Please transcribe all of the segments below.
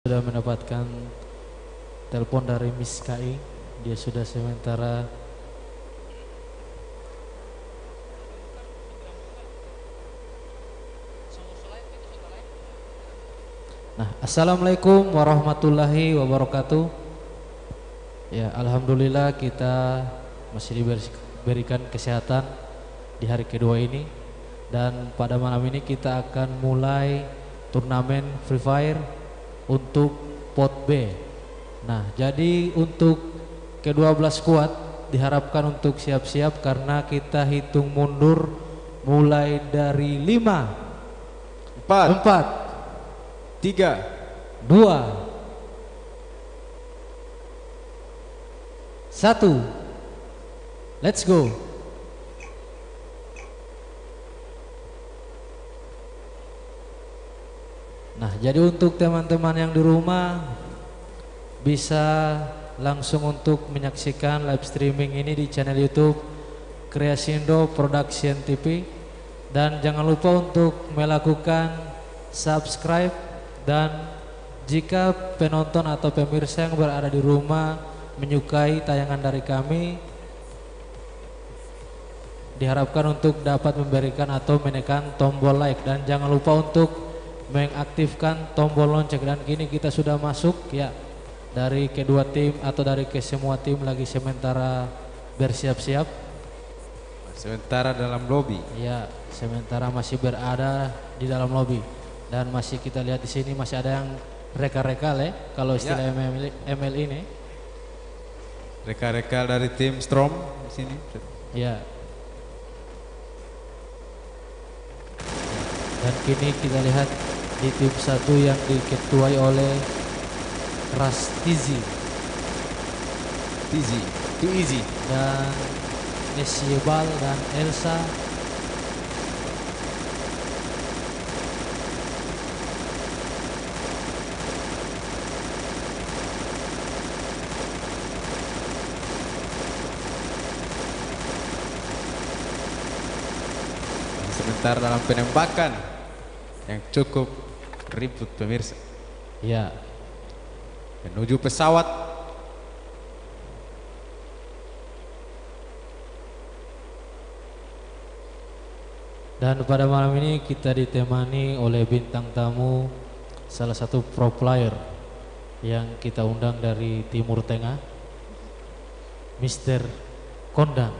sudah mendapatkan telepon dari Miss KI. Dia sudah sementara Assalamualaikum warahmatullahi wabarakatuh. Ya, alhamdulillah kita masih diberikan kesehatan di hari kedua ini. Dan pada malam ini kita akan mulai turnamen Free Fire untuk pot B. Nah, jadi untuk ke-12 squad diharapkan untuk siap-siap karena kita hitung mundur mulai dari 5 4 3 2 1. Let's go. Nah, jadi untuk teman-teman yang di rumah bisa langsung untuk menyaksikan live streaming ini di channel YouTube Kreasindo Production TV, dan jangan lupa untuk melakukan subscribe. Dan jika penonton atau pemirsa yang berada di rumah menyukai tayangan dari kami, diharapkan untuk dapat memberikan atau menekan tombol like, dan jangan lupa untuk mengaktifkan tombol lonceng. Dan kini kita sudah masuk ya, dari kedua tim atau dari ke semua tim lagi sementara bersiap-siap. Sementara dalam lobby. Ya, sementara masih berada di dalam lobby. Dan masih kita lihat di sini masih ada yang reka-reka ya, kalau istilah ML ini. Reka-reka dari tim Storm di sini. Ya. Dan kini kita lihat di tim satu yang diketuai oleh Rastizi, Too easy. dan Nesiebal dan Elsa. Sebentar dalam penembakan yang cukup ribut pemirsa. Ya. Menuju pesawat. Dan pada malam ini kita ditemani oleh bintang tamu, salah satu pro player yang kita undang dari Timur Tengah, Mr. Kondang.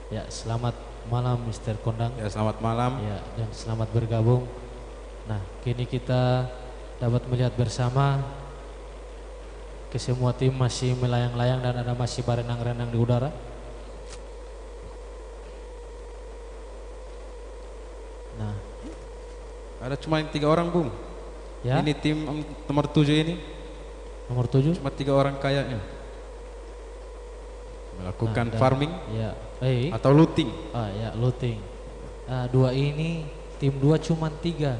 Ya, selamat malam Mr. Kondang. Ya, selamat malam. Ya, dan selamat bergabung. Nah, kini kita dapat melihat bersama ke semua tim masih melayang-layang dan ada masih berenang-renang di udara. Nah, ada cuma 3 orang, Bung. ya. Ini tim nomor 7 ini. Nomor 7 cuma 3 orang kayaknya. Melakukan dan, farming ya, atau looting. Ya, looting. Dua ini tim 2 cuma 3.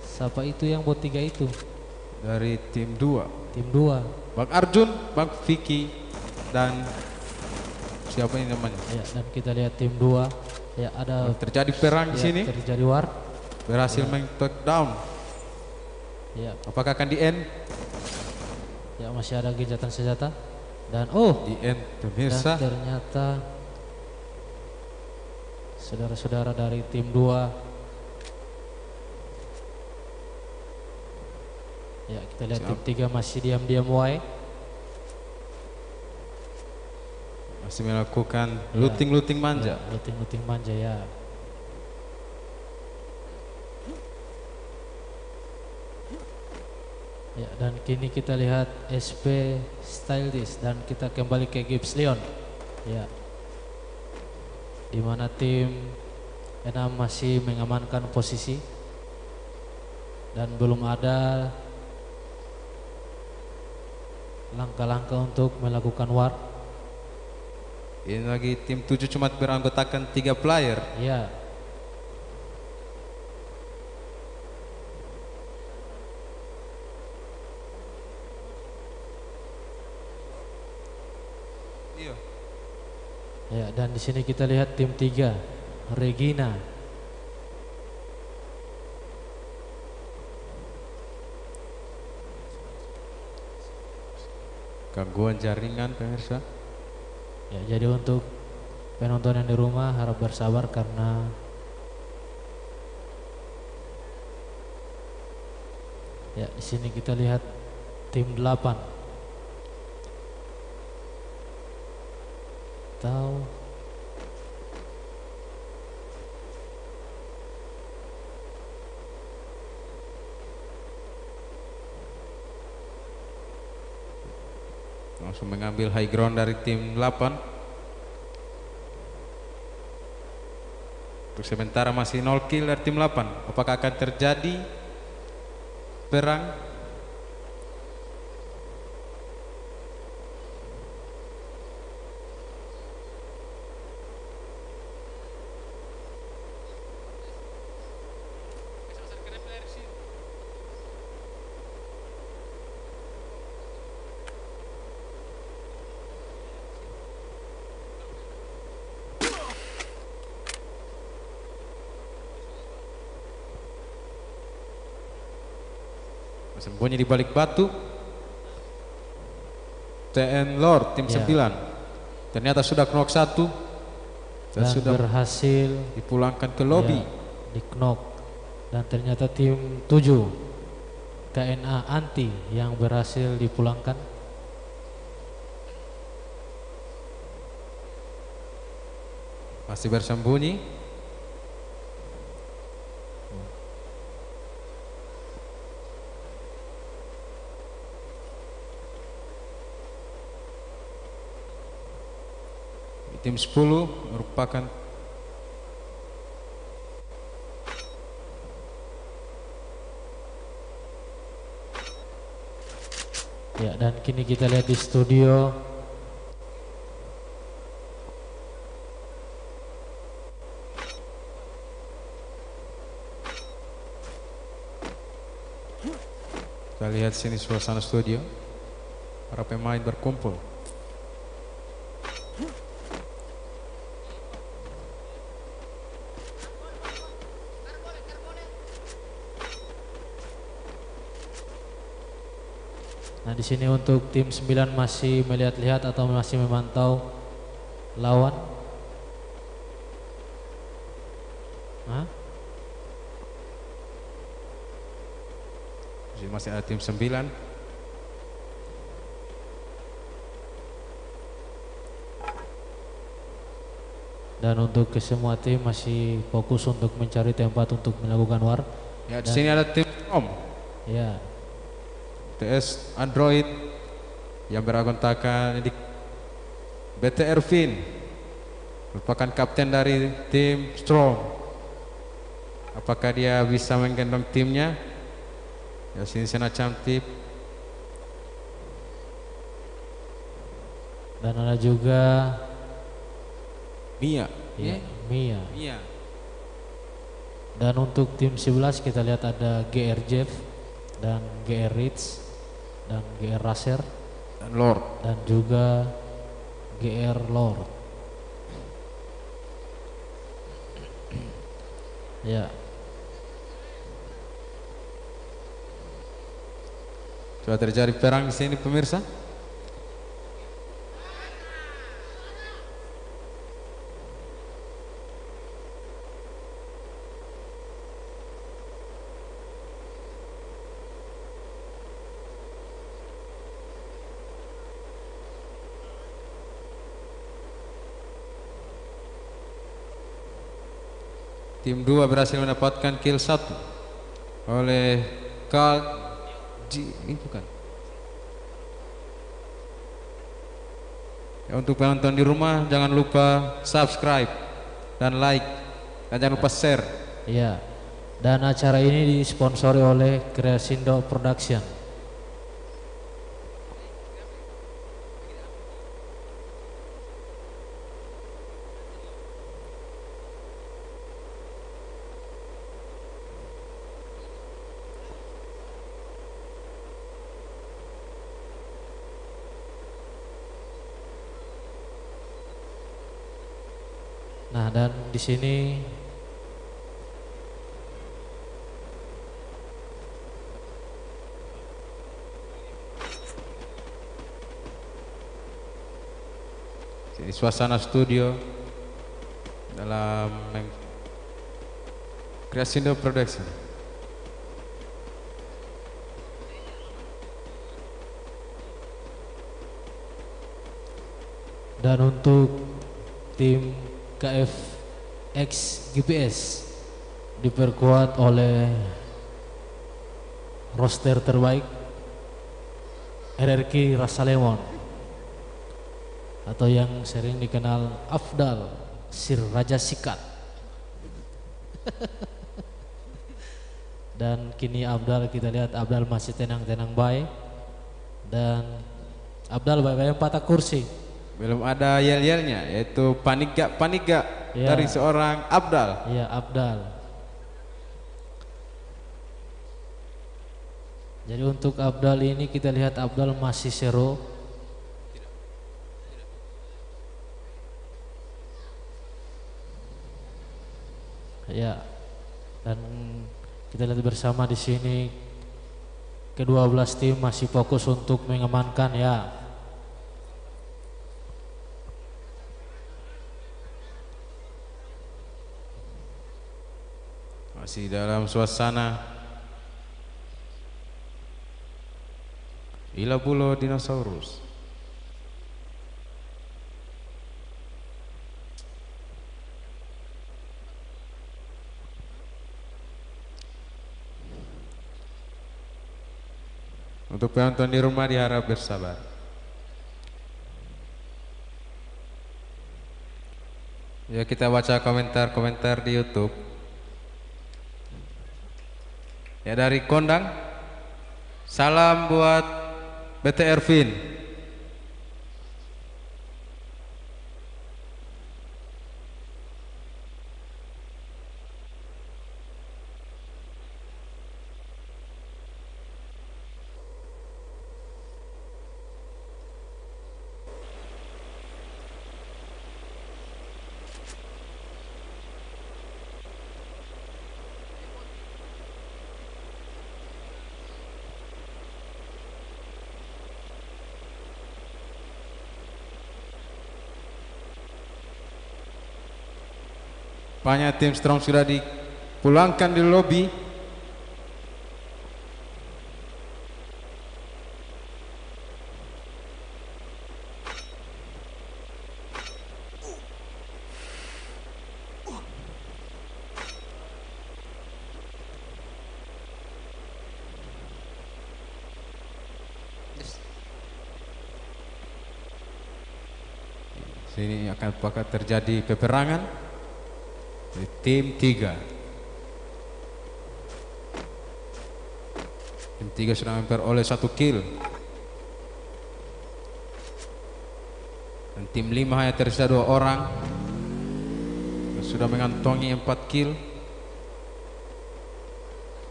Siapa itu yang buat 3 itu? Dari tim 2. Tim 2. Bang Arjun, Bang Vicky, dan siapa ini namanya? Ya, dan kita lihat tim 2. Ya, ada terjadi perang di sini. Terjadi war. Berhasil take down. Ya. Apakah akan di end? Ya, masih ada gencatan senjata. Dan di end pemirsa. Dan ternyata saudara-saudara dari tim 2. Ya, kita lihat tim 3 masih diam-diam wae. Masih melakukan looting-looting manja. Ya, looting-looting manja ya. Ya, dan kini kita lihat SP Stylish dan kita kembali ke Gibbs Leon. Ya. Di mana tim 6 masih mengamankan posisi dan belum ada langkah-langkah untuk melakukan war. Ini lagi tim 7 cuma beranggotakan 3 player. Ya. Ya, dan di sini kita lihat tim 3, Regina. Gangguan jaringan pemirsa. Ya, jadi untuk penonton yang di rumah harap bersabar karena ya di sini kita lihat tim 8 atau langsung mengambil high ground dari tim 8. Untuk sementara masih 0 kill dari tim 8. Apakah akan terjadi perang? Sembunyi di balik batu. TN Lord tim 9 ternyata sudah knock 1 dan sudah berhasil dipulangkan ke lobby. Di knock, dan ternyata tim 7 KNA Anti yang berhasil dipulangkan. Masih bersembunyi. Tim 10 merupakan ya, dan kini kita lihat di studio kita lihat sini suasana studio, para pemain berkumpul. Nah, di sini untuk tim 9 masih melihat-lihat atau masih memantau lawan. Masih ada tim 9. Dan untuk kesemua tim masih fokus untuk mencari tempat untuk melakukan war. Ya, di sini ada tim Om. Ya. TS Android yang beragontakan di BT Ervin, merupakan kapten dari tim Strong. Apakah dia bisa menggendong timnya? Ya, sini sana cantik. Dan ada juga Mia. Ya, Mia. Mia. Dan untuk tim 11 kita lihat ada GR Jeff dan GR Ritz dan GR Raser dan Lord dan juga GR Lord. Ya. Sudah terjadi perang di sini pemirsa. Tim 2 berhasil mendapatkan kill 1 oleh ini bukan. Ya, untuk penonton di rumah jangan lupa subscribe dan like dan jangan lupa share. Iya. Dan acara ini disponsori oleh Kreasindo Production. Nah, dan di sini di suasana studio dalam Crescendo Production. Dan untuk tim KFX GPS diperkuat oleh roster terbaik RRQ Rasa Lemon atau yang sering dikenal Afdal Sir Raja Sikat. Dan kini Abdal, kita lihat Abdal masih tenang-tenang baik, dan Abdal baik-baik patah kursi. Belum ada yel-yelnya, yaitu panik gak Ya. dari seorang Abdal. Iya, Abdal. Jadi untuk Abdal ini kita lihat Abdal masih zero. Ya. Dan kita lihat bersama di sini ke-12 tim masih fokus untuk mengamankan ya. Masih dalam suasana Ilabulo Dinosaurus. Untuk penonton di rumah diharap bersabar. Ya, kita baca komentar-komentar di YouTube. Ya, dari Kondang, salam buat BTR Vin. Banyak tim Strong sudah dipulangkan di lobi. Sini akan terjadi peperangan di tim 3. Tim 3 sudah memperoleh 1 kill. Dan tim 5 hanya tersisa 2 orang. Sudah mengantongi 4 kill.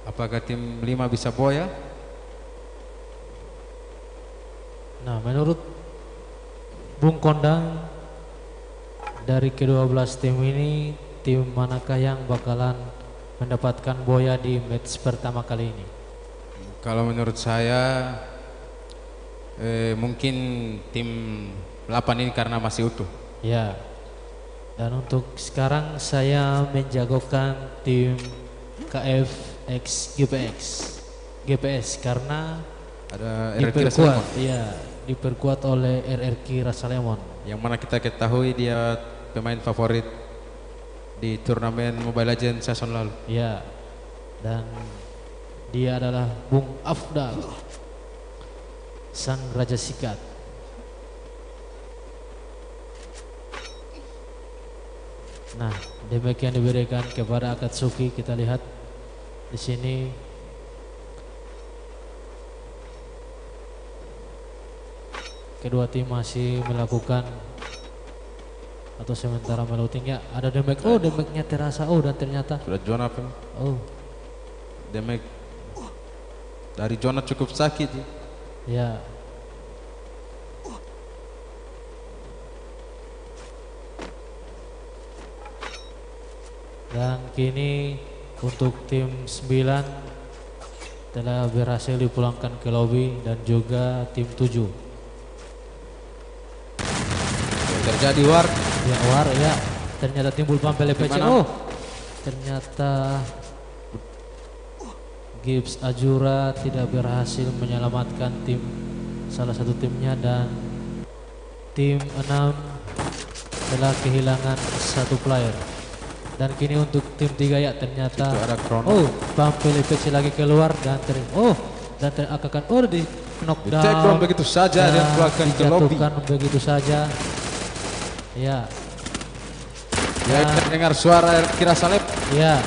Apakah tim 5 bisa boya? Nah, menurut Bung Kondang, dari ke-12 tim ini, tim manakah yang bakalan mendapatkan boya di match pertama kali ini? Kalau menurut saya mungkin tim 8 ini karena masih utuh. Ya. Dan untuk sekarang saya menjagokan tim KFX GPS karena Ada diperkuat, ya, diperkuat oleh RRQ Rasa Lemon. yang mana kita ketahui dia pemain favorit di turnamen Mobile Legends season lalu. Ya, dan dia adalah Bung Afdal, sang Raja Sikat. Nah, damage yang diberikan kepada Akatsuki kita lihat di sini. Kedua tim masih melakukan atau sementara meluting ya. Ada damage. Oh, damage-nya terasa. Oh, dan ternyata Sudah Jonah damage dari Jonah cukup sakit. ya. Dan kini untuk tim 9 telah berhasil dipulangkan ke lobi, dan juga tim 7. terjadi war. Ya war ya. Ternyata timbul Pampel FC. Gimana? Oh, ternyata Gibbs Azura tidak berhasil menyelamatkan salah satu timnya, dan tim 6 telah kehilangan satu player. Dan kini untuk tim 3 ya, ternyata Itu ada Krono. oh Pampel FC lagi keluar dan akan di knockdown. Take down begitu saja dan keluarkan ke lobby. Dijatuhkan begitu saja. Ya. Ya, kita dengar suara kira salib. Ya.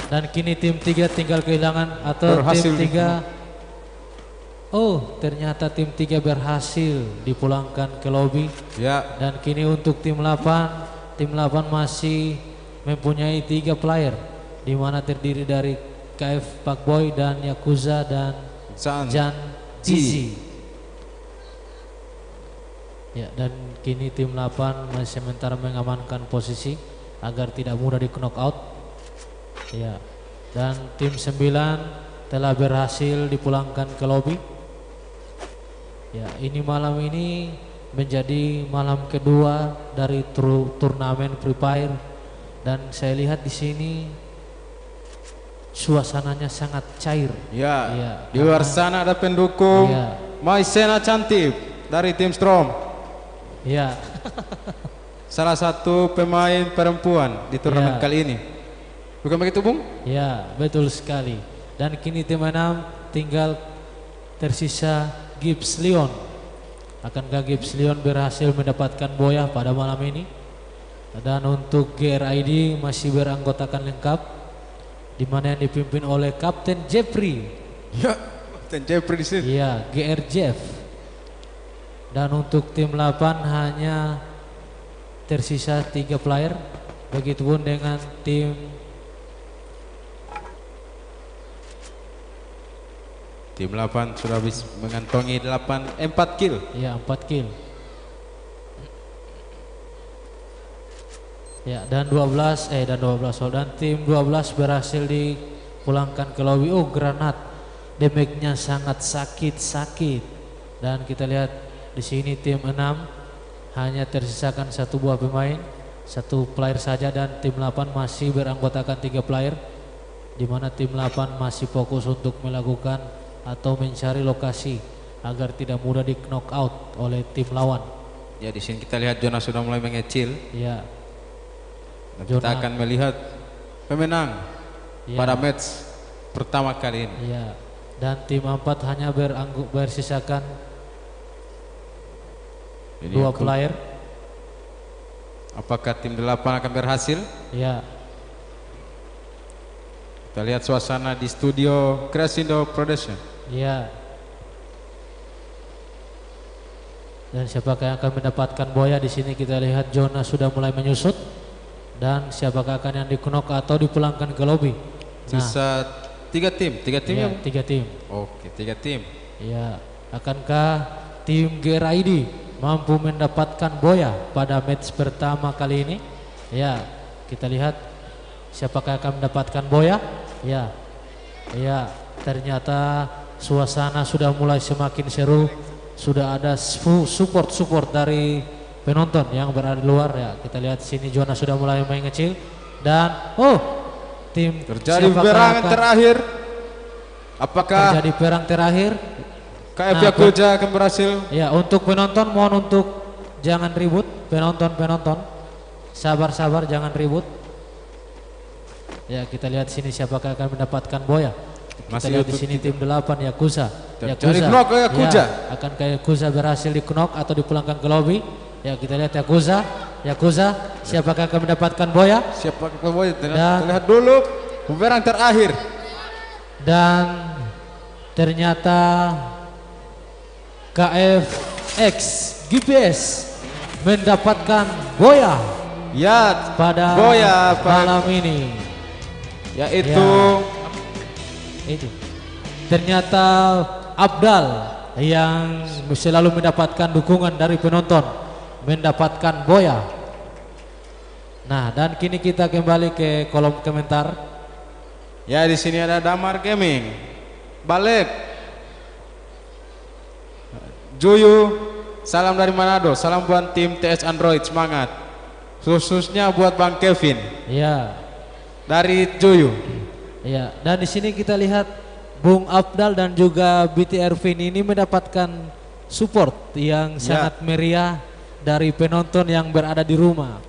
Dan kini tim 3 tinggal kehilangan atau Berhasil tim 3. Oh, ternyata tim 3 berhasil dipulangkan ke lobby. Ya, Dan kini untuk tim 8 masih mempunyai 3 player, di mana terdiri dari KF Pakboy dan Yakuza dan Jan Zizi. Ya, dan kini tim 8 masih sementara mengamankan posisi agar tidak mudah di knockout. Ya, dan tim 9 telah berhasil dipulangkan ke lobby. Ya, ini malam ini menjadi malam kedua dari turnamen Free Fire, dan saya lihat di sini suasananya sangat cair. ya. Ya, Di luar sana ada pendukung Ya. Maisena Cantik dari tim Strom. Ya, Salah satu pemain perempuan di turnamen Ya. kali ini. Bukan begitu, Bung? ya betul sekali. Dan kini tim 6 tinggal tersisa Gibbs Leon. Akankah Gibbs Leon berhasil mendapatkan boya pada malam ini? Dan untuk GRID masih beranggotakan lengkap, di mana yang dipimpin oleh Kapten Jeffrey. Ya, dan Jeffrey di sini. Iya, GR Jeff. Dan untuk tim 8 hanya tersisa 3 player. Begitupun dengan tim Tim 8 sudah bisa mengantongi 4 kill. ya 4 kill. Ya, dan 12 dan tim 12 berhasil dipulangkan ke lobby. Oh, granat. Damage-nya sangat sakit. Dan kita lihat di sini tim 6 hanya tersisakan 1 buah pemain, 1 player saja, dan tim 8 masih beranggotakan 3 player, di mana tim 8 masih fokus untuk melakukan atau mencari lokasi agar tidak mudah di knockout oleh tim lawan. Ya, di sini kita lihat Jonas sudah mulai mengecil. Ya, Dan kita Jonas. akan melihat pemenang Ya. pada match pertama kali ini. ya. Dan tim 4 hanya bersisakan Ini 2 aku- player. Apakah tim 8 akan berhasil? Ya, Kita lihat suasana di studio Crescendo Production. ya. Dan siapakah yang akan mendapatkan boya? Di sini kita lihat Jonas sudah mulai menyusut. Dan siapakah akan yang di-knock atau dipulangkan ke lobby? Nah, Sisa 3 tim. 3 tim ya, ya? 3 tim. Oke, 3 tim. Ya, akankah tim GRID mampu mendapatkan boya pada match pertama kali ini? Ya, kita lihat siapakah yang akan mendapatkan boya? Ya, ya, ternyata suasana sudah mulai semakin seru. Sudah ada support dari penonton yang berada di luar. Ya, kita lihat sini Jonas sudah mulai main kecil, dan tim Terjadi siapakah peperangan akan terakhir. Apakah terjadi perang terakhir? KF Nah, Yakuza akan berhasil? Ya, untuk penonton mohon untuk jangan ribut, penonton sabar jangan ribut. Ya, kita lihat sini siapakah akan mendapatkan boya. Kita Masih lihat di untuk sini tim 8 Yakuza. Terjadi knock oleh Yakuza. Ya, akankah Yakuza berhasil di knock atau dipulangkan ke lobby? Ya, kita lihat Yakuza, siapakah akan mendapatkan boya? Siapa pemain? Dan- Lihat dulu peperangan terakhir. Dan ternyata KFX GPS mendapatkan boya Ya, pada boya Pak. malam ini. Yaitu Itu ternyata Abdal yang selalu mendapatkan dukungan dari penonton mendapatkan boya. Nah, dan kini kita kembali ke kolom komentar. ya, di sini ada Damar Gaming, Balik, Juyu, Salam dari Manado, salam buat tim TS Android, semangat. Khususnya buat Bang Kevin. Iya. Dari Joyo. Iya, dan di sini kita lihat Bung Afdal dan juga BT Ervin ini mendapatkan support yang sangat meriah dari penonton yang berada di rumah.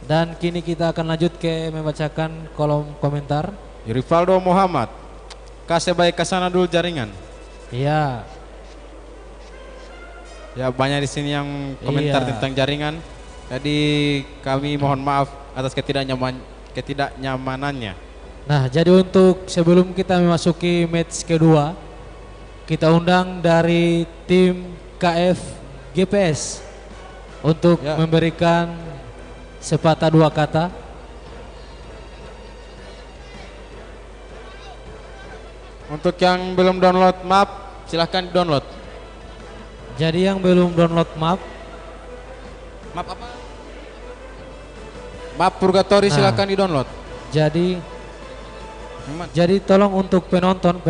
Dan kini kita akan lanjut ke membacakan kolom komentar. Rivaldo Muhammad, kasih baik kesana dulu jaringan. Iya. Ya banyak di sini yang komentar tentang jaringan. Jadi kami mohon maaf atas ketidaknyamanannya. Nah, jadi untuk sebelum kita memasuki match kedua, kita undang dari tim KF GPS untuk memberikan sepatah dua kata. Untuk yang belum download map, silahkan download. Jadi yang belum download map apa? Map Purgatory silahkan di download. Jadi tolong untuk penonton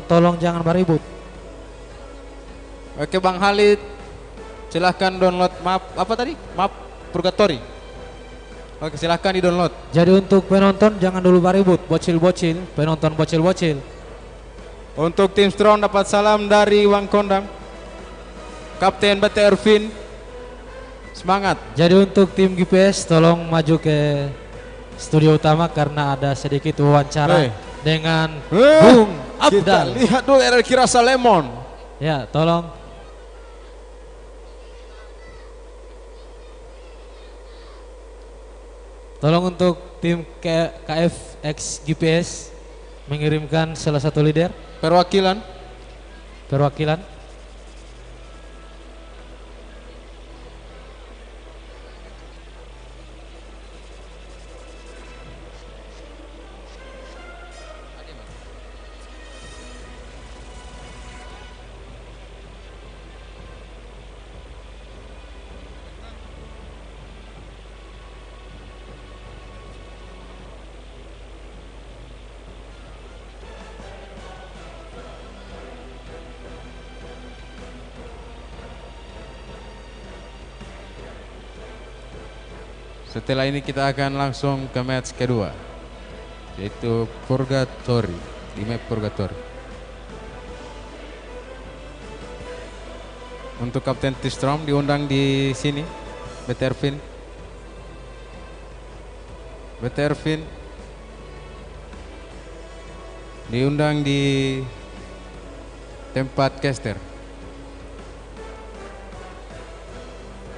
tolong jangan beribut. Oke Bang Halid, silahkan download map apa tadi? Map Purgatory. Oke silahkan di download. Jadi untuk penonton jangan dulu beribut, penonton bocil. Untuk tim Strong dapat salam dari Wang Kondang, Kapten BT Ervin, semangat. Jadi untuk tim GPS tolong maju ke studio utama karena ada sedikit wawancara dengan Bung Afdal. Kita lihat dulu RRQ Rasa Lemon. Ya, tolong. Tolong untuk tim KFX GPS mengirimkan salah satu leader perwakilan. Setelah ini kita akan langsung ke match kedua, yaitu Purgatory, di map Purgatory. Untuk Kapten T-Strom diundang di sini, BT Ervin diundang di tempat caster.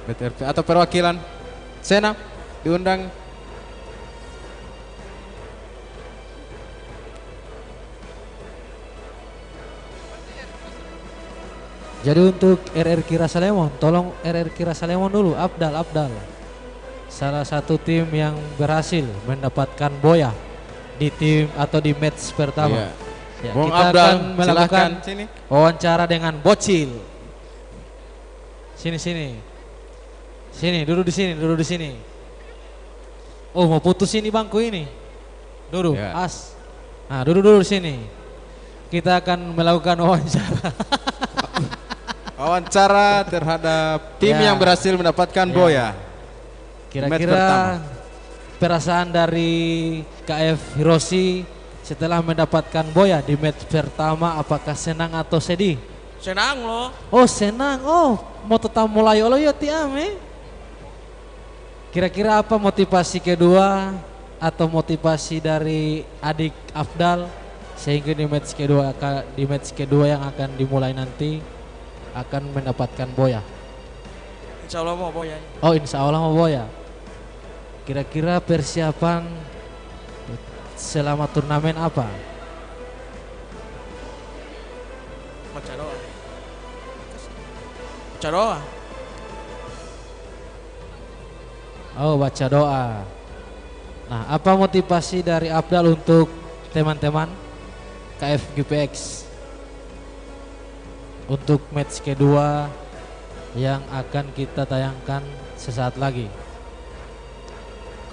BT Ervin atau perwakilan Sena diundang. Jadi untuk RRQ Rasa Lemon, tolong RRQ Rasa Lemon dulu, Afdal. Salah satu tim yang berhasil mendapatkan boya di tim atau di match pertama. Ya, Bung kita Afdal, akan melakukan sini. wawancara dengan bocil. Sini, duduk di sini. Oh, mau putus ini bangku ini. Duduk, as. Nah, duduk di sini. Kita akan melakukan wawancara. Wawancara terhadap tim yang berhasil mendapatkan boya. Kira-kira perasaan dari KF Hiroshi setelah mendapatkan boya di match pertama, apakah senang atau sedih? Senang loh. Oh senang, mau tetap mulai ya tiame. Kira-kira apa motivasi kedua atau motivasi dari adik Afdal sehingga di match kedua yang akan dimulai nanti akan mendapatkan boya? Insya Allah mau boya. Oh insya Allah mau boya. Kira-kira persiapan selama turnamen apa? Baca doa. Oh baca doa. Nah apa motivasi dari Afdal untuk teman-teman KFGPX untuk match kedua yang akan kita tayangkan sesaat lagi?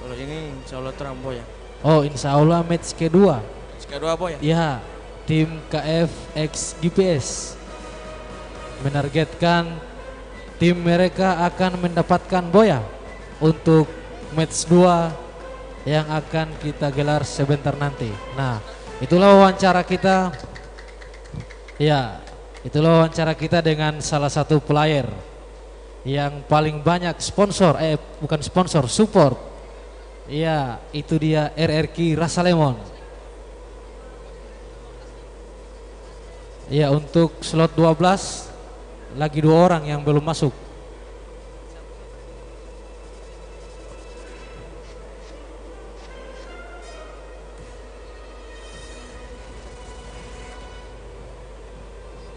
Kalau ini insya Allah terang boya. Oh insya Allah match kedua. Match kedua boya? Ya. tim KF X GPS menargetkan tim mereka akan mendapatkan boya untuk match 2 yang akan kita gelar sebentar nanti. Nah, itulah wawancara kita. Ya, itulah wawancara kita dengan salah satu player yang paling banyak sponsor, bukan sponsor, support. Ya, itu dia RRQ Rasa Lemon. Ya, untuk slot 12 lagi 2 orang yang belum masuk.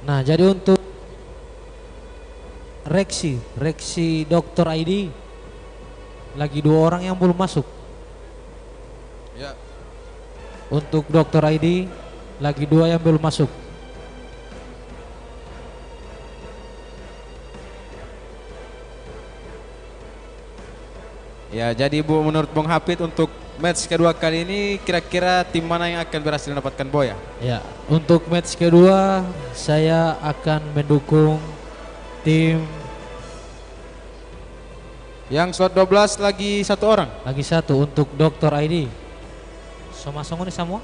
Nah, jadi untuk Reksi Dr. ID lagi 2 orang yang belum masuk. Ya. Untuk Dr. ID lagi 2 yang belum masuk. Ya, jadi Bu, menurut Bung Hafid untuk match kedua kali ini kira-kira tim mana yang akan berhasil mendapatkan boya? Ya, untuk match kedua saya akan mendukung tim yang slot 12 lagi 1 orang. lagi 1 untuk Dr. ID. Sama-sama nih semua.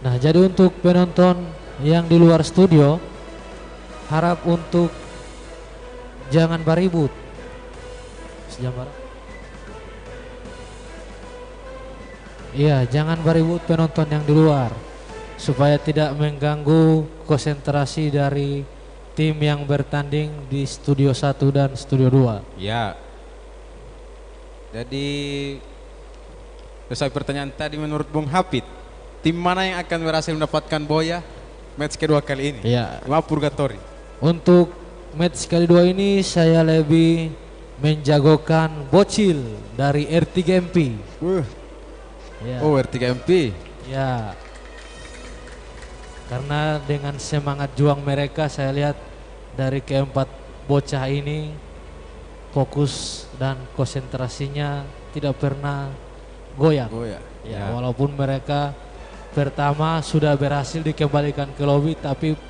Nah, jadi untuk penonton yang di luar studio, harap untuk jangan beribut. Sejam barat. Iya, jangan beribut penonton yang di luar, supaya tidak mengganggu konsentrasi dari tim yang bertanding di studio 1 dan studio 2. Ya. Jadi sesuai pertanyaan tadi, menurut Bung Hafid, tim mana yang akan berhasil mendapatkan boya match kedua kali ini? Iya. Maaf Purgatory. Untuk match kali 2 ini saya lebih menjagokan Bocil dari R3MP. Ya. Oh, R3MP. Ya. Karena dengan semangat juang mereka, saya lihat dari keempat bocah ini fokus dan konsentrasinya tidak pernah goyang. Goyah. Ya, walaupun mereka pertama sudah berhasil dikembalikan ke lobby, tapi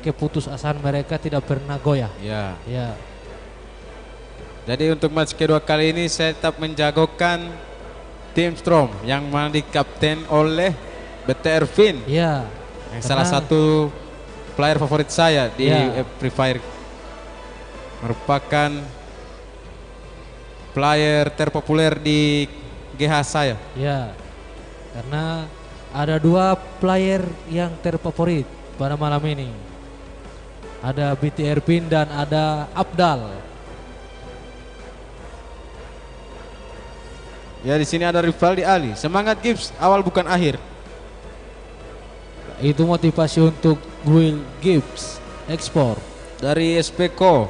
keputusasaan mereka tidak pernah goyah. Ya. Ya. Jadi untuk match kedua kali ini saya tetap menjagokan tim Strom yang mana dikapten oleh BTR Vin. Ya. Yang salah satu player favorit saya di Ya. Free Fire. Merupakan player terpopuler di GH saya. Ya. Karena ada 2 player yang terfavorit pada malam ini. Ada BTR Pin dan ada Abdal. Ya, di sini ada Rivaldi Ali. Semangat Gibbs, awal bukan akhir. Itu motivasi untuk Will Gibbs ekspor. Dari SPKO.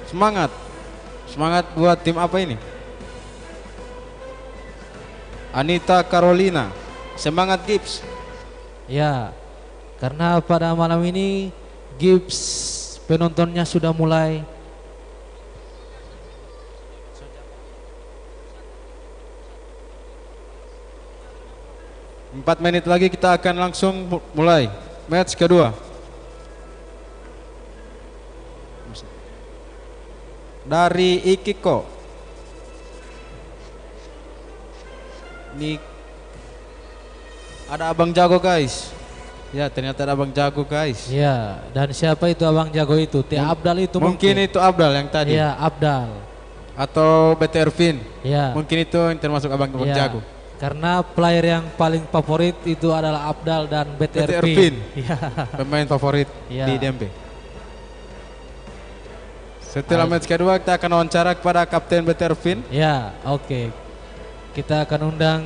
Semangat. Semangat buat tim apa ini? Anita Carolina. Semangat Gibbs. Ya. Karena pada malam ini Gibbs penontonnya sudah mulai 4 menit lagi kita akan langsung mulai match kedua. Dari Ikiko. Ini ada Abang Jago guys. Ya, ternyata ada Abang Jago guys. Ya, dan siapa itu Abang Jago itu? Abdal itu Mungkin itu Abdal yang tadi. Ya, Abdal. Atau BTR Vin. Ya. Mungkin itu yang termasuk Abang Ya. Jago. Karena player yang paling favorit itu adalah Abdal dan BTR BTR Pin. Pin. Ya. Pemain favorit Ya. di DMP. Setelah match kedua kita akan wawancara kepada Kapten BTR Vin. Ya, oke. Kita akan undang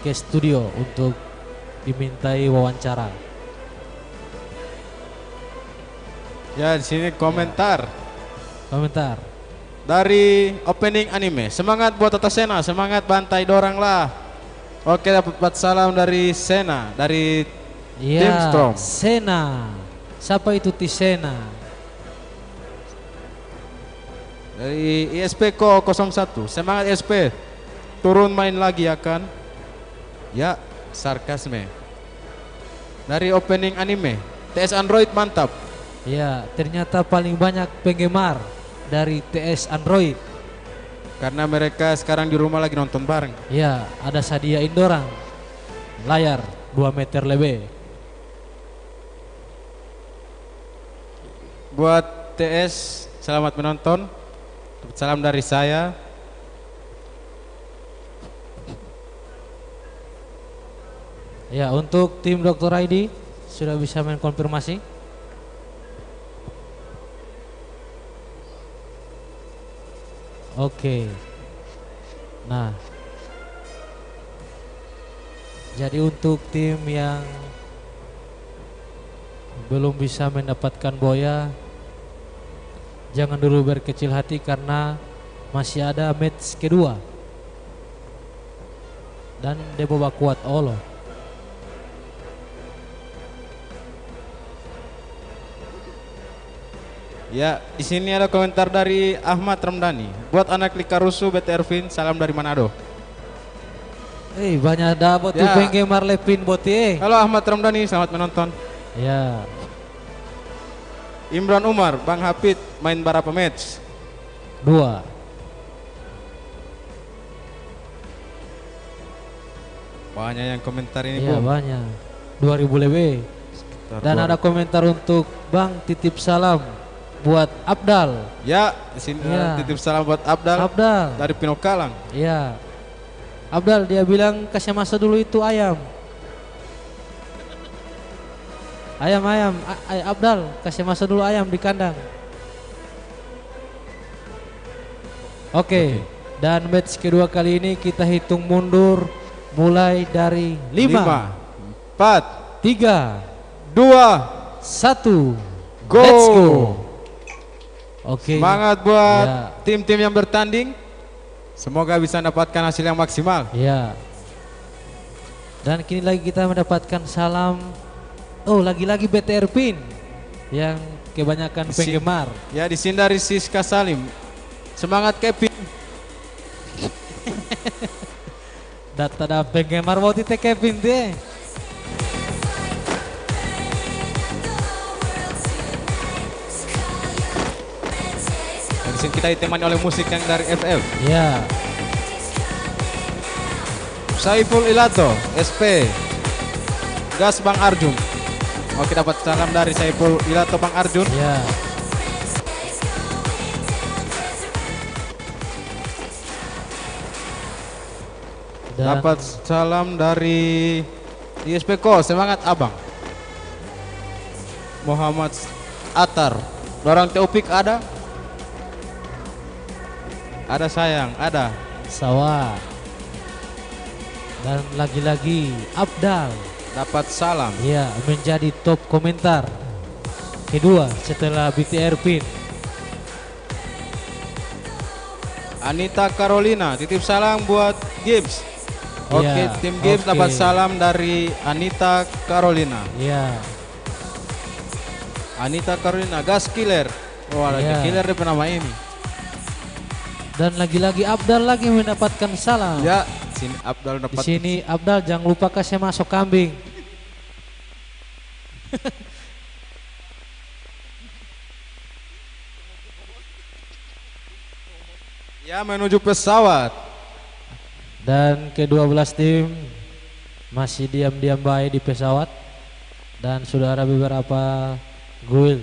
ke studio untuk dimintai wawancara. Ya, di sini komentar Komentar. dari opening anime. Semangat buat Tata Sena, semangat bantai dorang lah. Oke, dapat salam dari Sena, dari Tim Ya, Storm. Sena. Siapa itu Tisena? Dari ISP Ko 01. Semangat ISP. Turun main lagi ya kan? Ya, sarkasme. Dari opening anime. TS Android mantap. Ya, ternyata paling banyak penggemar dari TS Android. Karena mereka sekarang di rumah lagi nonton bareng. Ya, ada Sadia Indorang. Layar 2 meter lebih. Buat TS, selamat menonton. Salam dari saya. Ya, untuk tim Dr. ID sudah bisa mengkonfirmasi. Oke. Nah, jadi untuk tim yang belum bisa mendapatkan boya, jangan dulu berkecil hati karena masih ada match kedua. Dan Debo Bakuat Olo. Ya, di sini ada komentar dari Ahmad Ramdhani. Buat anak Likarusu BT Ervin, salam dari Manado. Banyak dapat tuh Ya. penggemar Lepin Botie. Halo Ahmad Ramdhani, selamat menonton. Ya, Imran Umar, Bang Hafid main berapa match? 2. Banyak yang komentar ini, Iya, Bung. banyak. 2000 lebih. Dan ada komentar untuk Bang titip salam buat Abdal. Ya, di sini Ya. titip salam buat Abdal Abdal. dari Pinokalang. Iya. Abdal dia bilang kasih masa dulu itu ayam. Ayam. Abdal kasih masa dulu ayam di kandang. Oke. Dan match kedua kali ini kita hitung mundur mulai dari 5, 4, 3, 2, 1. go. Let's go. Oke. Semangat buat Ya. tim-tim yang bertanding. Semoga bisa mendapatkan hasil yang maksimal. Ya. Dan kini lagi kita mendapatkan salam. Oh, lagi-lagi BTR Pin yang kebanyakan penggemar. Ya, di sini dari Siska Salim. Semangat Kevin. Data ada penggemar mau tite Kevin deh. Dan di sini kita ditemani oleh musik yang dari FF. Ya. Saiful Ilato, SP. Gas Bang Arjun. Oke, dapat salam dari Saiful Ilato Bang Arjun. Ya. Dan Dapat salam dari ISPKO, semangat abang. Muhammad Atar, orang Teopik ada? Ada sayang, ada. Sawah. Dan lagi-lagi Abdal. Dapat salam. Ya, menjadi top komentar kedua setelah BTR Pin. Anita Carolina, titip salam buat Gibbs. Oke, Ya, tim Gibbs oke. dapat salam dari Anita Carolina. Ya. Anita Carolina, gas killer. Wah, Ya. killer dia nama ini. Dan lagi-lagi Abdal lagi mendapatkan salam. Ya, sini Abdul Di dapat. sini Abdal jangan lupa kasih masuk kambing. Ya, menuju pesawat. Dan ke-12 tim masih diam-diam baik di pesawat. Dan sudah ada beberapa guild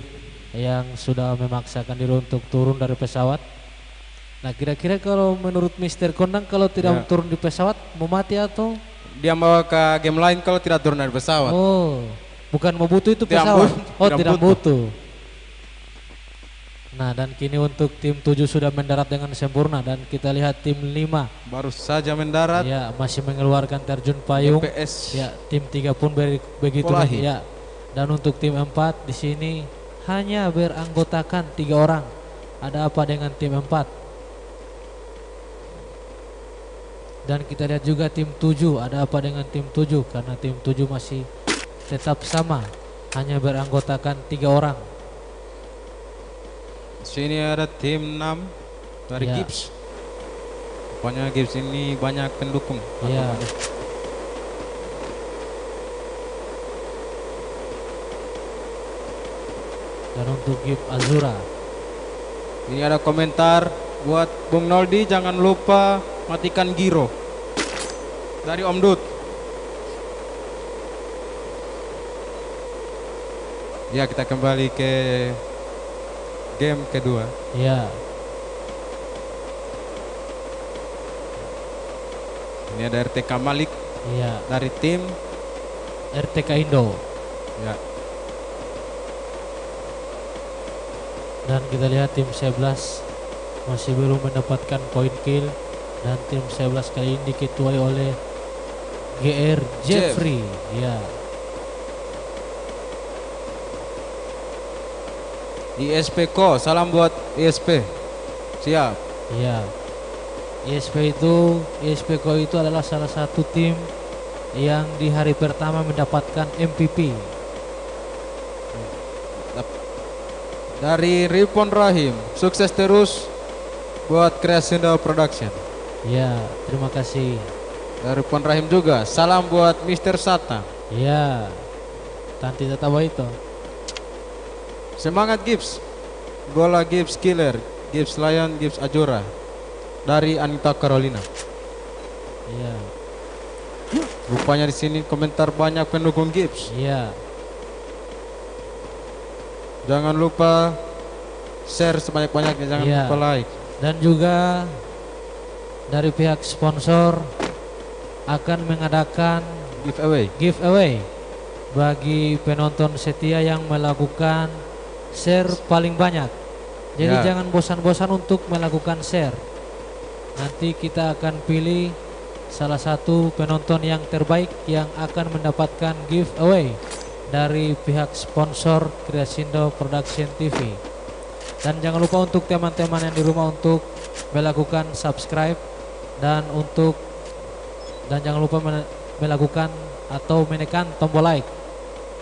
yang sudah memaksakan diri untuk turun dari pesawat. Nah, kira-kira kalau menurut Mister Kondang kalau tidak Ya. turun di pesawat mau mati atau? Dia mau ke game lain kalau tidak turun dari pesawat. Oh, bukan mau butuh itu Tidak pesawat. butuh, Oh, tidak tidak butuh. butuh. Nah, dan kini untuk tim 7 sudah mendarat dengan sempurna dan kita lihat tim 5 Baru saja mendarat. ya masih mengeluarkan terjun payung. PS. Ya, tim 3 pun begitu Polahi. ya. Dan untuk tim 4 di sini hanya beranggotakan 3 orang. Ada apa dengan tim 4? Dan kita lihat juga tim 7, ada apa dengan tim 7? Karena tim 7 masih tetap sama hanya beranggotakan 3 orang. Sini ada tim 6 dari Ya. Gibbs. Pokoknya Gibbs ini banyak pendukung. Ya. Dan untuk Gibbs Azura. Ini ada komentar buat Bung Noldi, jangan lupa matikan giro. Dari Om Dut. Ya, kita kembali ke game kedua. Ya. Ini ada RTK Malik Ya. dari tim RTK Indo. ya. Dan kita lihat tim 11 masih belum mendapatkan poin kill. Dan tim 11 kali ini diketuai oleh GR Jeffrey. Ya. ISP Ko, salam buat ISP. Siap. Ya. ISP Ko itu adalah salah satu tim yang di hari pertama mendapatkan MVP. Dari Ripon Rahim, sukses terus buat Crescendo Production. Ya, terima kasih. Dari Ripon Rahim juga, salam buat Mr. Sata. Ya. Tanti tatawa itu. Semangat Gibbs. Bola Gibbs Killer, Gibbs Lion, Gibbs Ajura. Dari Anita Carolina. Ya. Rupanya di sini komentar banyak pendukung Gibbs. Ya. Jangan lupa share sebanyak-banyaknya, jangan Iya. lupa like. Dan juga dari pihak sponsor akan mengadakan giveaway bagi penonton setia yang melakukan share paling banyak. Jadi Ya. jangan bosan-bosan untuk melakukan share. Nanti kita akan pilih salah satu penonton yang terbaik yang akan mendapatkan giveaway dari pihak sponsor Crescendo Production TV. Dan jangan lupa untuk teman-teman yang di rumah untuk melakukan subscribe dan jangan lupa melakukan atau menekan tombol like,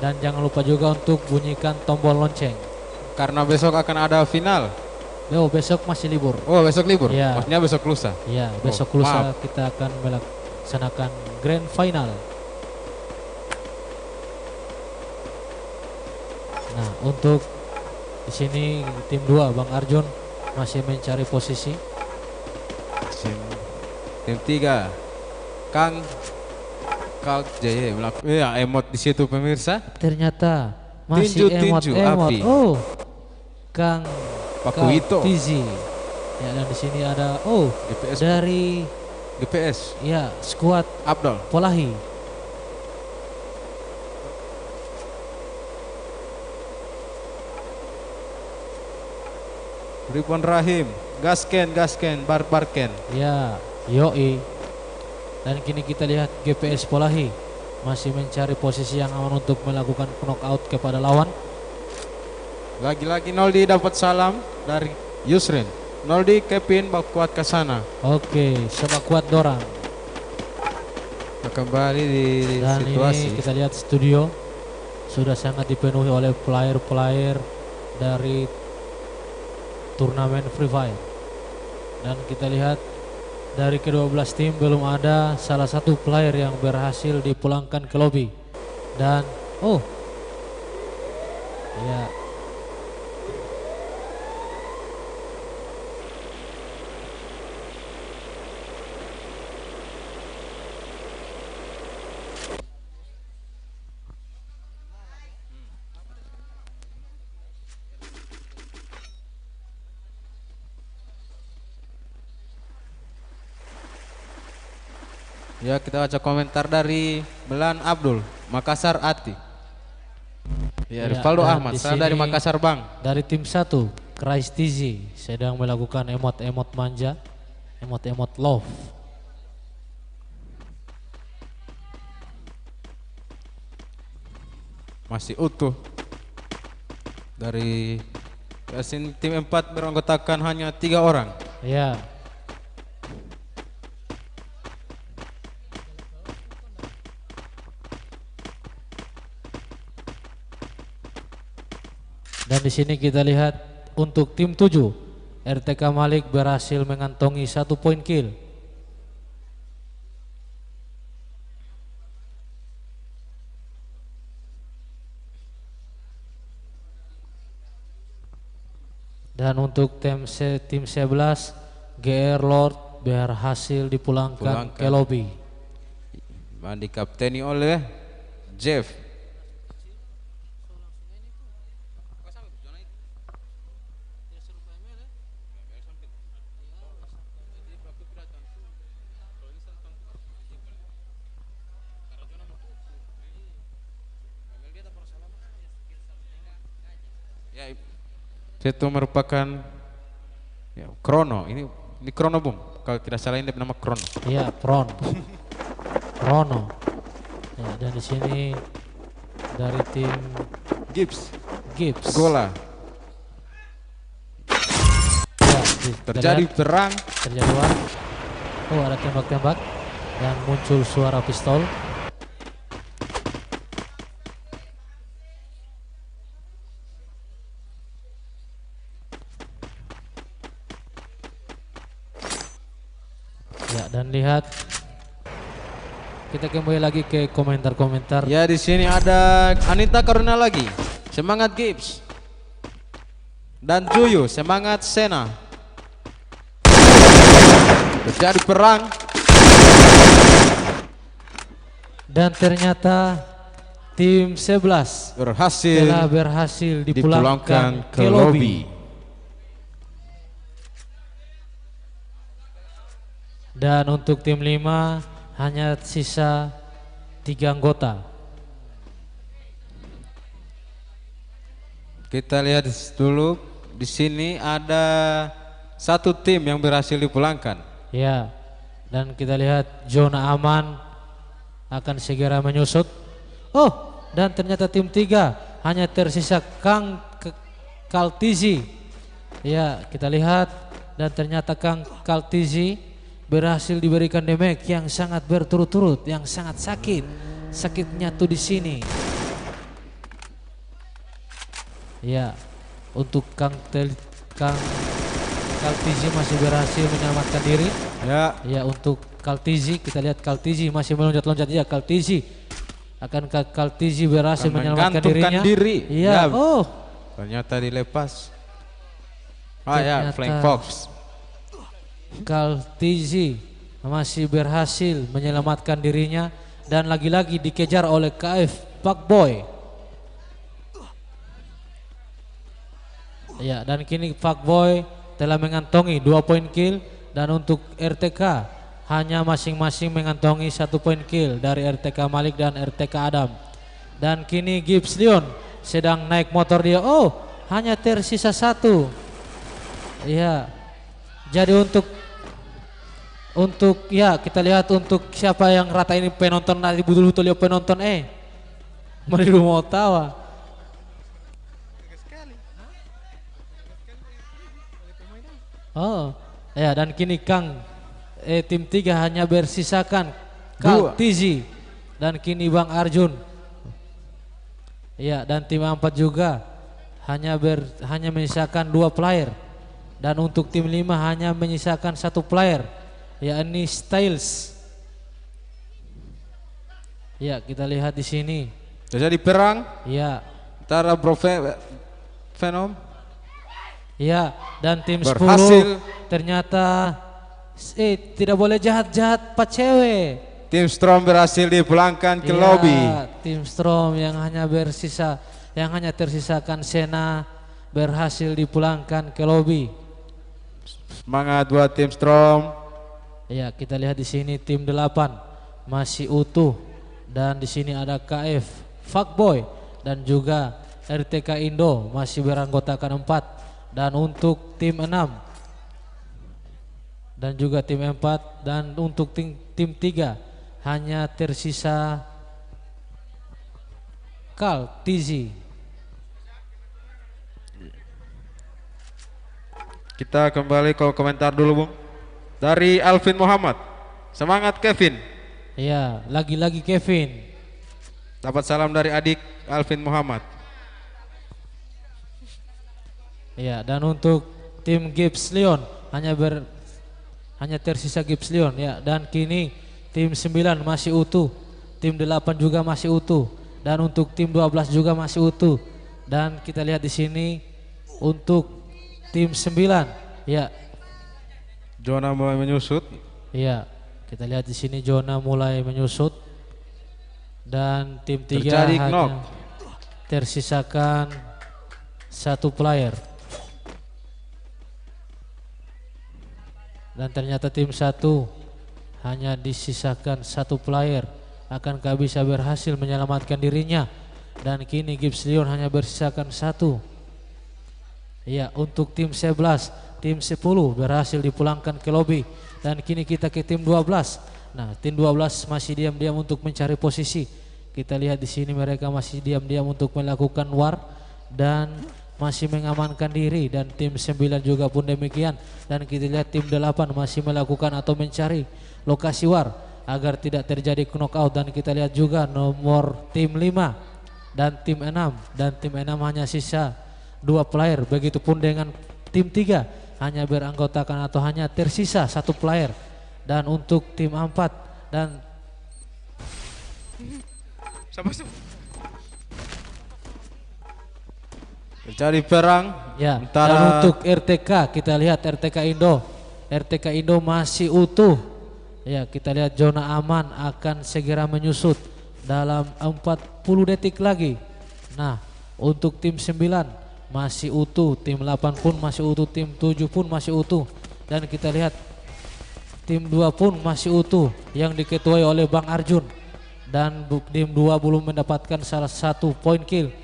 dan jangan lupa juga untuk bunyikan tombol lonceng. Karena besok akan ada final. Besok masih libur. Oh, besok libur? Ya. Maksudnya besok lusa? Ya, besok Oh, lusa maaf. kita akan melaksanakan grand final. Nah, untuk di sini tim 2 Bang Arjun masih mencari posisi. Tim 3 Kang Kalk Jaya melakukan emot di situ pemirsa. Ternyata masih Tinju emot. api. Oh, Kang Pakuito. Tizi. Ya, dan di sini ada GPS dari GPS ya skuad Abdul. Polahi. Ripon Rahim, gasken, barken. Ya, yoi. Dan kini kita lihat GPS Polahi masih mencari posisi yang aman untuk melakukan knockout kepada lawan. Lagi-lagi Noldi dapat salam dari Yusrin. Noldi, Kevin, bakuat ke sana. Oke, coba kuat dorang. Kita kembali di Dan situasi. ini kita lihat studio sudah sangat dipenuhi oleh player-player dari turnamen Free Fire. Dan kita lihat dari ke-12 tim belum ada salah satu player yang berhasil dipulangkan ke lobby. Dan ya, Ya, kita baca komentar dari Belan Abdul, Makassar Ati. Ya, Rivaldo dan Ahmad, di saya dari sini Makassar Bang. dari tim 1 Christ TZ sedang melakukan emot-emot manja, emot-emot love. Masih utuh. Dari tim 4 beranggotakan hanya 3 orang. Ya, Dan di sini kita lihat untuk tim 7 RTK Malik berhasil mengantongi 1 poin kill. Dan untuk tim 11 GR Lord berhasil dipulangkan ke lobi. Dikapteni oleh Jeff. Ya, itu merupakan ya, Krono. Ini Krono Bung. Kalau tidak salah ini nama Krono. Iya, Krono. Ya, dan di sini dari tim Gibbs. Ya, Gola. Terjadi perang. Terjadi perang. Oh, ada tembak-tembak dan muncul suara pistol. Ya, dan lihat kita kembali lagi ke komentar-komentar. Ya, di sini ada Anita Karuna lagi. Semangat Gibbs. Dan Juyu, semangat Sena. Terjadi perang. Dan ternyata tim 11 telah berhasil dipulangkan ke lobi. Dan untuk tim 5 hanya sisa 3 anggota. Kita lihat dulu, di sini ada 1 tim yang berhasil dipulangkan. Ya, dan kita lihat zona aman akan segera menyusut. Oh, dan ternyata tim 3 hanya tersisa Kang Kaltizi. Ya, kita lihat dan ternyata Kang Kaltizi berhasil diberikan damage yang sangat berturut-turut, yang sangat sakit. Sakitnya tuh di sini. Ya, untuk Kang Kaltizi masih berhasil menyelamatkan diri. Ya, untuk Kaltizi kita lihat Kaltizi masih meloncat-loncat. Ya, Kaltizi berhasil menyelamatkan dirinya. Iya. Ya, oh, ternyata dilepas. Ya, Flying Fox. Kaltizi masih berhasil menyelamatkan dirinya dan lagi-lagi dikejar oleh KF Fuckboy. Ya, dan kini Fuckboy telah mengantongi 2 poin kill dan untuk RTK hanya masing-masing mengantongi 1 poin kill dari RTK Malik dan RTK Adam. Dan kini Gibbs Leon sedang naik motor dia. Oh, hanya tersisa 1. Ya, jadi untuk ya kita lihat untuk siapa yang rata ini penonton nanti betul-betul lihat penonton mari mau tawa. Oh ya, dan kini Kang tim 3 hanya bersisakan Kaltizi dan kini Bang Arjun. Ya, dan tim 4 juga hanya menyisakan 2 player dan untuk tim 5 hanya menyisakan 1 player, yakni Styles. Ya, kita lihat di sini. Terjadi perang. Ya. Antara Bro Venom. Ya, dan tim berhasil. 10 ternyata tidak boleh jahat-jahat Pak cewek. Tim Storm berhasil dipulangkan ke lobi. Tim Storm yang hanya tersisakan Sena berhasil dipulangkan ke lobi. Semangat buat tim Storm. Ya, kita lihat di sini tim 8 masih utuh dan di sini ada KF Fuckboy dan juga RTK Indo masih beranggotakan 4 dan untuk tim 6 dan juga tim 4 dan untuk tim 3 hanya tersisa Kaltizi. Kita kembali ke komentar dulu, Bung. Dari Alvin Muhammad. Semangat Kevin. Ya, lagi-lagi Kevin. Dapat salam dari adik Alvin Muhammad. Ya, dan untuk tim Gibbs Leon hanya tersisa Gibbs Leon ya, dan kini tim 9 masih utuh, tim 8 juga masih utuh, dan untuk tim 12 juga masih utuh. Dan kita lihat di sini untuk tim 9 ya. Zona mulai menyusut. Iya, kita lihat di sini zona mulai menyusut dan tim 3 Terjadi hanya knock. tersisakan 1 player. Dan ternyata tim 1 hanya disisakan 1 player. Akankah bisa berhasil menyelamatkan dirinya? Dan kini Gibbs Leon hanya bersisakan 1. Ya, untuk tim 11, tim 10 berhasil dipulangkan ke lobi. Dan kini kita ke tim 12. Nah, tim 12 masih diam-diam untuk mencari posisi. Kita lihat di sini mereka masih diam-diam untuk melakukan war dan masih mengamankan diri, dan tim 9 juga pun demikian. Dan kita lihat tim 8 masih melakukan atau mencari lokasi war agar tidak terjadi knockout. Dan kita lihat juga nomor tim 5 dan tim 6, dan tim 6 hanya sisa 2 player. Begitupun dengan tim 3 hanya beranggotakan atau hanya tersisa 1 player. Dan untuk tim 4 dan Terjadi perang ya, dan antara untuk RTK kita lihat RTK Indo masih utuh. Ya, kita lihat zona aman akan segera menyusut dalam 40 detik lagi. Nah, untuk tim 9 masih utuh, tim 8 pun masih utuh, tim 7 pun masih utuh. Dan kita lihat tim 2 pun masih utuh yang diketuai oleh Bang Arjun. Dan tim 2 belum mendapatkan salah satu poin kill.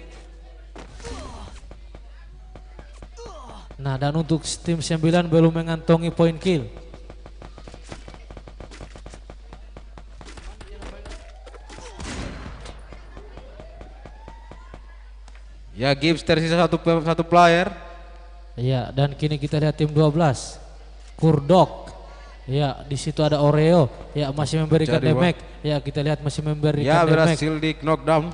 Nah, dan untuk tim 9 belum mengantongi poin kill. ya Gibbs tersisa satu player. Ya, dan kini kita lihat tim 12. Kurdok. Ya, di situ ada Oreo. Ya, masih memberikan damage. Ya, kita lihat masih memberikan Ya damage. berhasil di knockdown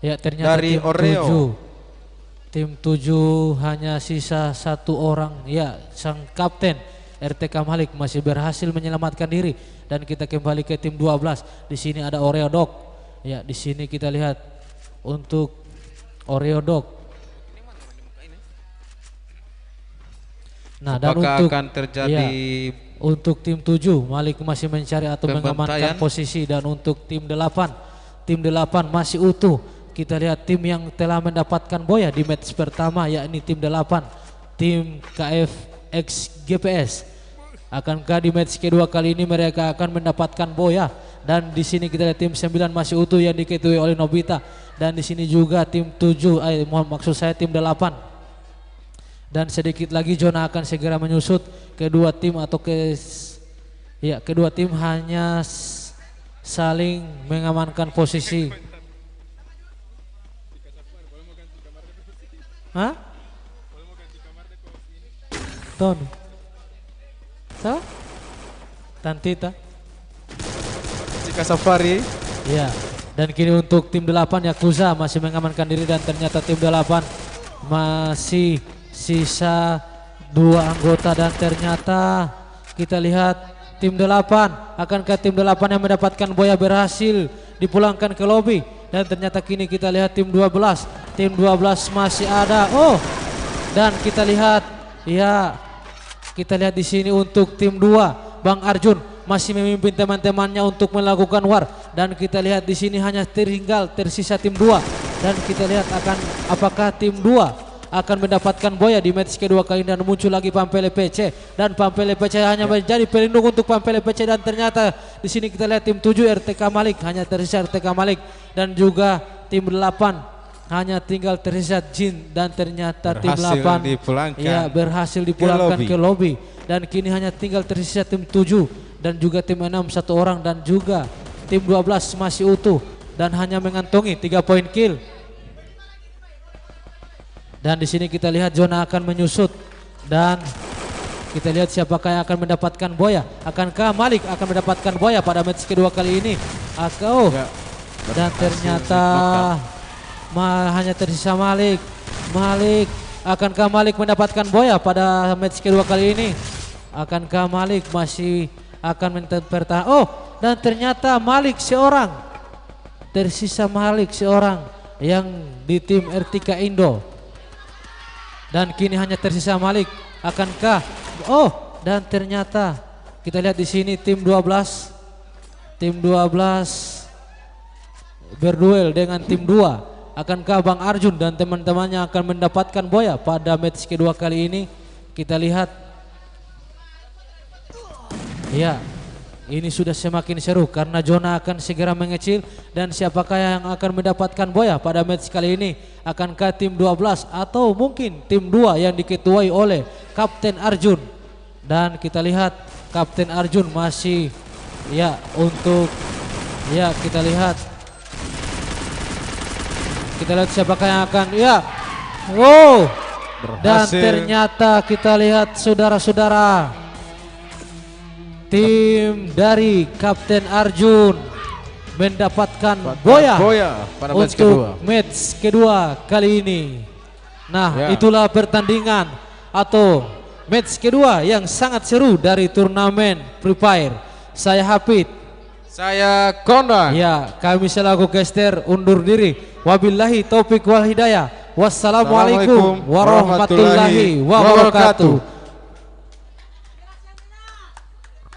Ya, ternyata dari tim Oreo. 7. Tim 7 hanya sisa 1 orang. Ya, sang kapten RTK Malik masih berhasil menyelamatkan diri. Dan kita kembali ke tim 12. Di sini ada Oreo Dog. Ya, di sini kita lihat untuk Oreo Dog. Nah, dan Apakah untuk akan terjadi untuk tim 7 Malik masih mencari atau mengamankan pembantaian? posisi. Dan untuk tim 8 masih utuh. Kita lihat tim yang telah mendapatkan boya di match pertama, yakni tim 8, tim KFX GPS. Akankah di match kedua kali ini mereka akan mendapatkan boya? Dan di sini kita lihat tim 9 masih utuh yang diketuai oleh Nobita. Dan di sini juga tim 7, maksud saya tim 8. Dan sedikit lagi zona akan segera menyusut. Kedua tim hanya saling mengamankan posisi. Hah? Ton. Sa? Tantita. Jika Safari? Ya. Dan kini untuk tim 8 Yakuza masih mengamankan diri, dan ternyata tim 8 masih sisa 2 anggota. Dan ternyata kita lihat tim 8, akankah tim 8 yang mendapatkan boya berhasil dipulangkan ke lobi? Dan ternyata kini kita lihat tim 12 masih ada. Oh, dan kita lihat di sini untuk tim 2 Bang Arjun masih memimpin teman-temannya untuk melakukan war. Dan kita lihat di sini hanya tersisa tim 2. Dan kita lihat apakah tim 2 akan mendapatkan boya di match kedua kali. Dan muncul lagi Pampele PC, dan Pampele PC hanya menjadi pelindung untuk Pampele PC. Dan ternyata di sini kita lihat tim 7 RTK Malik, hanya tersisa RTK Malik. Dan juga tim 8 hanya tinggal tersisa Jin. Dan ternyata tim 8 berhasil dipulangkan ke lobi. Dan kini hanya tinggal tersisa tim 7 dan juga tim 6 1 orang. Dan juga tim 12 masih utuh dan hanya mengantongi 3 poin kill. Dan di sini kita lihat zona akan menyusut, dan kita lihat siapakah yang akan mendapatkan boya. Akankah Malik akan mendapatkan boya pada match kedua kali ini? Dan ternyata hanya tersisa Malik Akankah Malik mendapatkan boya pada match kedua kali ini? Akankah Malik masih akan bertahan? Oh, dan ternyata Malik seorang. Tersisa Malik seorang yang di tim RTK Indo. Dan kini hanya tersisa Malik. Akankah? Oh, dan ternyata kita lihat di sini tim 12. Tim 12 berduel dengan tim 2. Akankah Bang Arjun dan teman-temannya akan mendapatkan boya pada match kedua kali ini? Kita lihat. Ya, ini sudah semakin seru karena zona akan segera mengecil. Dan siapakah yang akan mendapatkan boya pada match kali ini? Akankah tim 12 atau mungkin tim 2 yang diketuai oleh Kapten Arjun? Dan kita lihat Kapten Arjun masih kita lihat siapakah yang akan dan ternyata kita lihat saudara-saudara, tim dari Kapten Arjun mendapatkan boya pada match untuk kedua. match kedua kali ini. Nah, itulah pertandingan atau match kedua yang sangat seru dari turnamen Free Fire. Saya Hafid, saya Kondan. ya, kami selaku caster undur diri. Wabillahi taufik wal hidayah. Wassalamualaikum warahmatullahi wabarakatuh.